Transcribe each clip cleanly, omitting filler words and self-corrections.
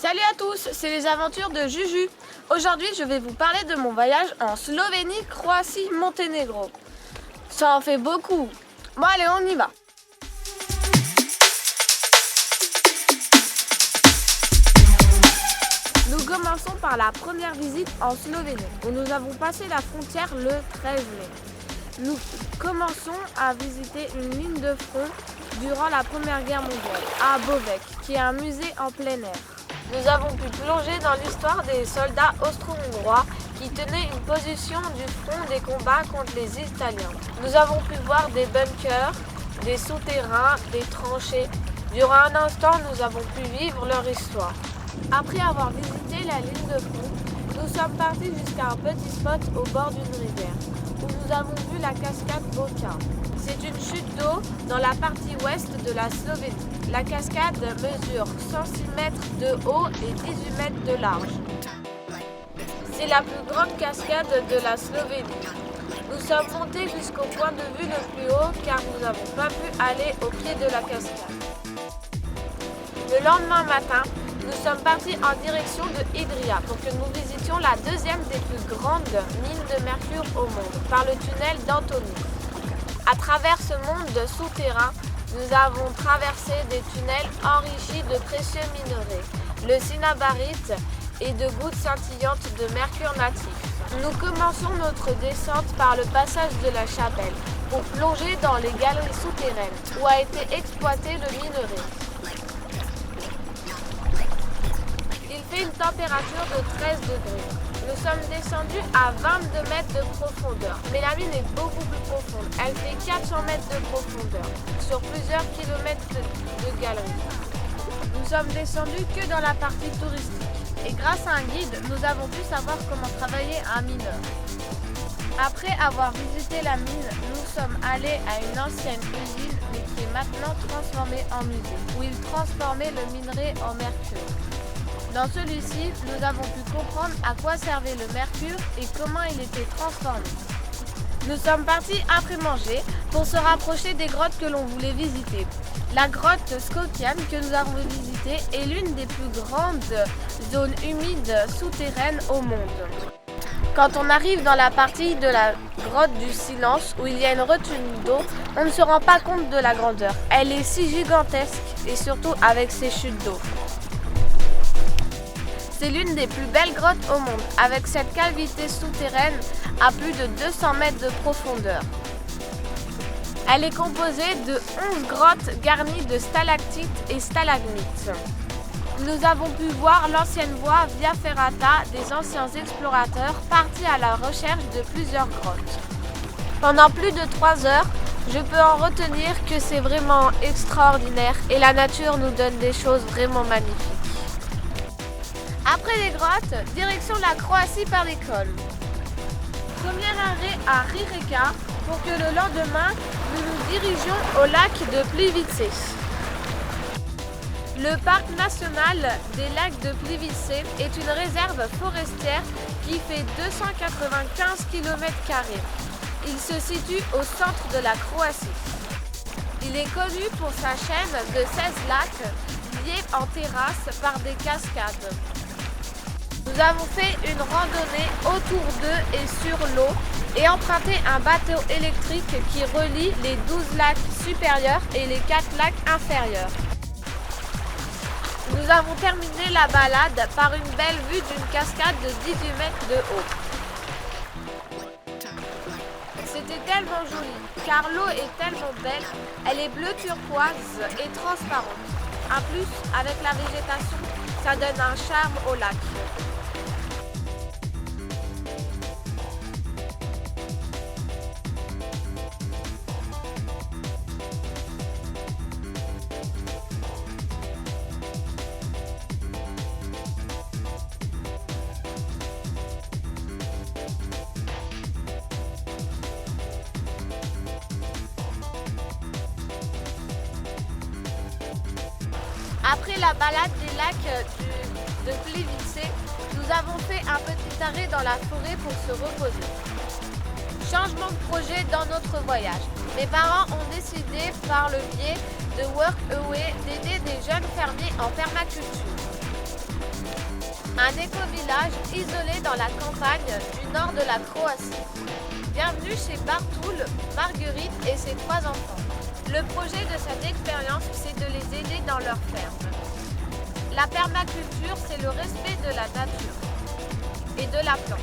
Salut à tous, c'est les aventures de Juju. Aujourd'hui, je vais vous parler de mon voyage en Slovénie, Croatie, Monténégro. Ça en fait beaucoup. Bon allez, on y va. Nous commençons par la première visite en Slovénie, où nous avons passé la frontière le 13 mai. Nous commençons à visiter une ligne de front durant la Première Guerre mondiale, à Bovec, qui est un musée en plein air. Nous avons pu plonger dans l'histoire des soldats austro-hongrois qui tenaient une position du front des combats contre les Italiens. Nous avons pu voir des bunkers, des souterrains, des tranchées. Durant un instant, nous avons pu vivre leur histoire. Après avoir visité la ligne de front, nous sommes partis jusqu'à un petit spot au bord d'une rivière, où nous avons vu la cascade Boka. C'est une chute d'eau dans la partie ouest de la Slovénie. La cascade mesure 106 mètres de haut et 18 mètres de large. C'est la plus grande cascade de la Slovénie. Nous sommes montés jusqu'au point de vue le plus haut car nous n'avons pas pu aller au pied de la cascade. Le lendemain matin, nous sommes partis en direction de Idria pour que nous visitions la deuxième des plus grandes mines de mercure au monde, par le tunnel d'Antony. À travers ce monde souterrain, nous avons traversé des tunnels enrichis de précieux minerais, le cinnabarite et de gouttes scintillantes de mercure natif. Nous commençons notre descente par le passage de la chapelle pour plonger dans les galeries souterraines où a été exploité le minerai. Il fait une température de 13 degrés. Nous sommes descendus à 22 mètres de profondeur, mais la mine est beaucoup plus profonde. Elle fait 400 mètres de profondeur, sur plusieurs kilomètres de galeries. Nous sommes descendus que dans la partie touristique, et grâce à un guide, nous avons pu savoir comment travailler un mineur. Après avoir visité la mine, nous sommes allés à une ancienne usine, mais qui est maintenant transformée en musée, où ils transformaient le minerai en mercure. Dans celui-ci, nous avons pu comprendre à quoi servait le mercure et comment il était transformé. Nous sommes partis après manger pour se rapprocher des grottes que l'on voulait visiter. La grotte Skopjan que nous avons visitée est l'une des plus grandes zones humides souterraines au monde. Quand on arrive dans la partie de la grotte du silence où il y a une retenue d'eau, on ne se rend pas compte de la grandeur. Elle est si gigantesque et surtout avec ses chutes d'eau. C'est l'une des plus belles grottes au monde, avec cette cavité souterraine à plus de 200 mètres de profondeur. Elle est composée de 11 grottes garnies de stalactites et stalagmites. Nous avons pu voir l'ancienne voie Via Ferrata des anciens explorateurs partis à la recherche de plusieurs grottes. Pendant plus de 3 heures, je peux en retenir que c'est vraiment extraordinaire et la nature nous donne des choses vraiment magnifiques. Après les grottes, direction la Croatie par l'école. Premier arrêt à Rijeka pour que le lendemain, nous nous dirigions au lac de Plivice. Le parc national des lacs de Plivice est une réserve forestière qui fait 295 km². Il se situe au centre de la Croatie. Il est connu pour sa chaîne de 16 lacs liés en terrasse par des cascades. Nous avons fait une randonnée autour d'eux et sur l'eau et emprunté un bateau électrique qui relie les 12 lacs supérieurs et les 4 lacs inférieurs. Nous avons terminé la balade par une belle vue d'une cascade de 18 mètres de haut. C'était tellement joli car l'eau est tellement belle, elle est bleu turquoise et transparente. En plus, avec la végétation, ça donne un charme au lac. Après la balade des lacs de Plivice, nous avons fait un petit arrêt dans la forêt pour se reposer. Changement de projet dans notre voyage. Mes parents ont décidé par le biais de Workaway d'aider des jeunes fermiers en permaculture. un éco-village isolé dans la campagne du nord de la Croatie. Bienvenue chez Bartul, Marguerite et ses 3 enfants. Le projet de cette expérience, c'est de les aider dans leur ferme. La permaculture, c'est le respect de la nature et de la plante.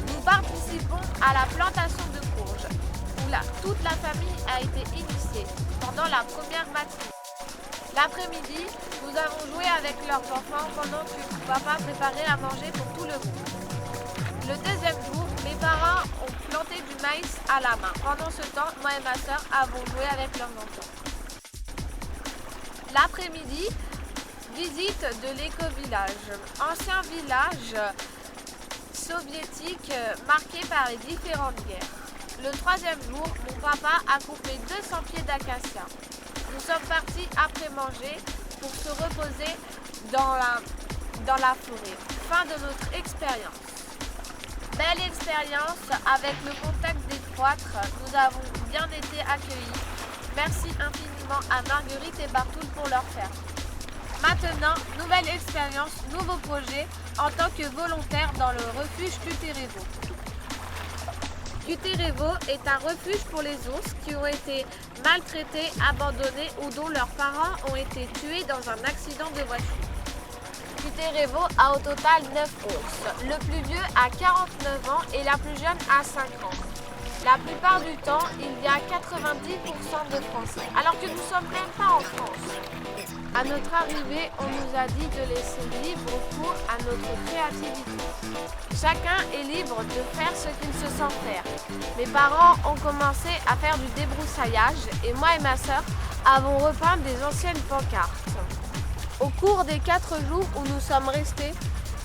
Nous participons à la plantation de courges, où toute la famille a été initiée pendant la première matinée. L'après-midi, nous avons joué avec leurs enfants pendant que papa préparait à manger pour tout le monde. Le deuxième jour, mes parents ont planté du maïs à la main. Pendant ce temps, moi et ma sœur avons joué avec leurs enfants. L'après-midi, visite de l'éco-village, ancien village soviétique marqué par les différentes guerres. Le troisième jour, mon papa a coupé 200 pieds d'acacia. Nous sommes partis après manger pour se reposer dans la forêt. Fin de notre expérience. Belle expérience avec le contact des cloîtres. Nous avons bien été accueillis. Merci infiniment à Marguerite et Bartul pour leur ferme. Maintenant, nouvelle expérience, nouveau projet en tant que volontaire dans le refuge Cuterevo. Cuterevo est un refuge pour les ours qui ont été maltraités, abandonnés ou dont leurs parents ont été tués dans un accident de voiture. Cuterevo a au total 9 ours. Le plus vieux a 49 ans et la plus jeune a 5 ans. La plupart du temps, il y a 90% de Français, alors que nous ne sommes même pas en France. À notre arrivée, on nous a dit de laisser libre cours à notre créativité. Chacun est libre de faire ce qu'il se sent faire. Mes parents ont commencé à faire du débroussaillage et moi et ma sœur avons repeint des anciennes pancartes. Au cours des 4 jours où nous sommes restés,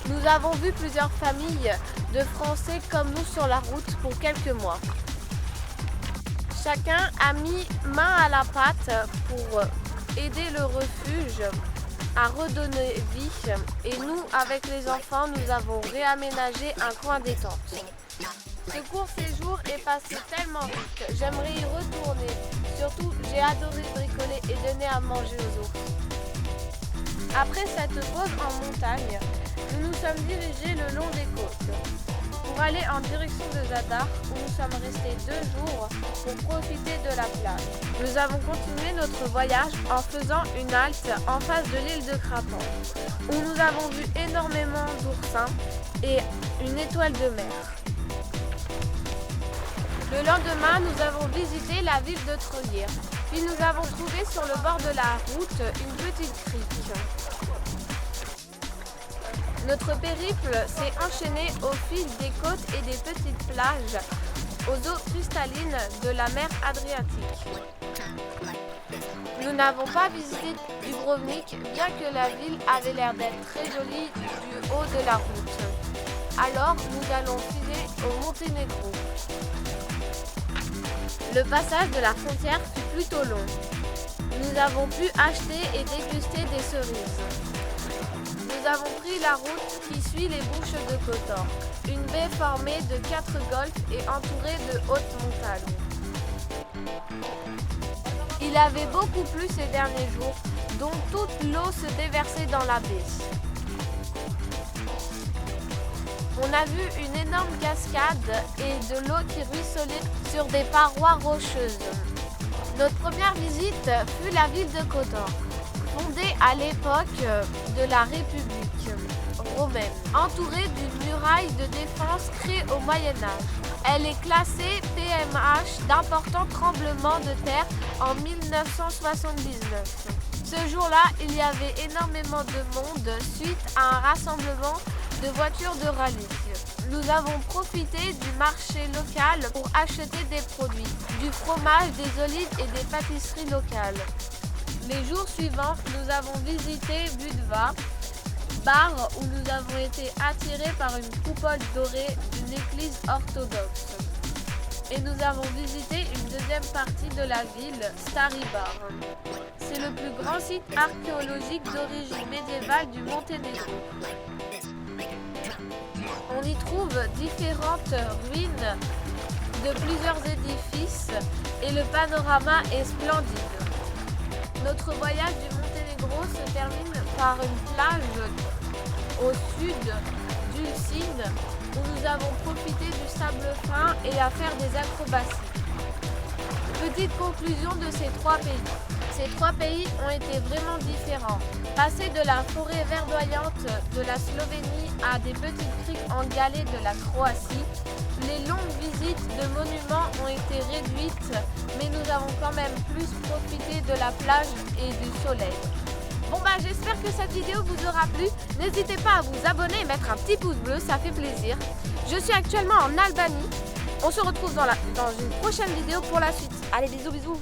nous avons vu plusieurs familles de Français comme nous sur la route pour quelques mois. Chacun a mis main à la pâte pour aider le refuge à redonner vie et nous, avec les enfants, nous avons réaménagé un coin détente. Ce court séjour est passé tellement vite, j'aimerais y retourner. Surtout, j'ai adoré bricoler et donner à manger aux ours. Après cette pause en montagne, nous nous sommes dirigés le long des côtes pour aller en direction de Zadar où nous sommes restés 2 jours pour profiter de la plage. Nous avons continué notre voyage en faisant une halte en face de l'île de Crapan où nous avons vu énormément d'oursins et une étoile de mer. Le lendemain, nous avons visité la ville de Trogir. Puis nous avons trouvé sur le bord de la route une petite crique. Notre périple s'est enchaîné au fil des côtes et des petites plages aux eaux cristallines de la mer Adriatique. Nous n'avons pas visité Dubrovnik, bien que la ville avait l'air d'être très jolie du haut de la route. Alors nous allons filer au Monténégro. Le passage de la frontière fut plutôt long. Nous avons pu acheter et déguster des cerises. Nous avons pris la route qui suit les bouches de Kotor, une baie formée de 4 golfes et entourée de hautes montagnes. Il avait beaucoup plu ces derniers jours, dont toute l'eau se déversait dans la baie. On a vu une énorme cascade et de l'eau qui ruisselait sur des parois rocheuses. Notre première visite fut la ville de Kotor, fondée à l'époque de la République romaine, entourée d'une muraille de défense créée au Moyen-Âge. Elle est classée PMH d'importants tremblements de terre en 1979. Ce jour-là, il y avait énormément de monde suite à un rassemblement de voitures de rallye. Nous avons profité du marché local pour acheter des produits, du fromage, des olives et des pâtisseries locales. Les jours suivants, nous avons visité Budva, bar où nous avons été attirés par une coupole dorée d'une église orthodoxe. Et nous avons visité une deuxième partie de la ville, Stari Bar. C'est le plus grand site archéologique d'origine médiévale du Monténégro. On y trouve différentes ruines de plusieurs édifices et le panorama est splendide. Notre voyage du Monténégro se termine par une plage au sud d'Ulcide où nous avons profité du sable fin et à faire des acrobaties. Petite conclusion de ces 3 pays. Ces 3 pays ont été vraiment différents. Passer de la forêt verdoyante de la Slovénie à des petites criques en galets de la Croatie, les longues visites de monuments ont été réduites, mais nous avons quand même plus profité de la plage et du soleil. Bon j'espère que cette vidéo vous aura plu. N'hésitez pas à vous abonner et mettre un petit pouce bleu, ça fait plaisir. Je suis actuellement en Albanie. On se retrouve dans une prochaine vidéo pour la suite. Allez, bisous.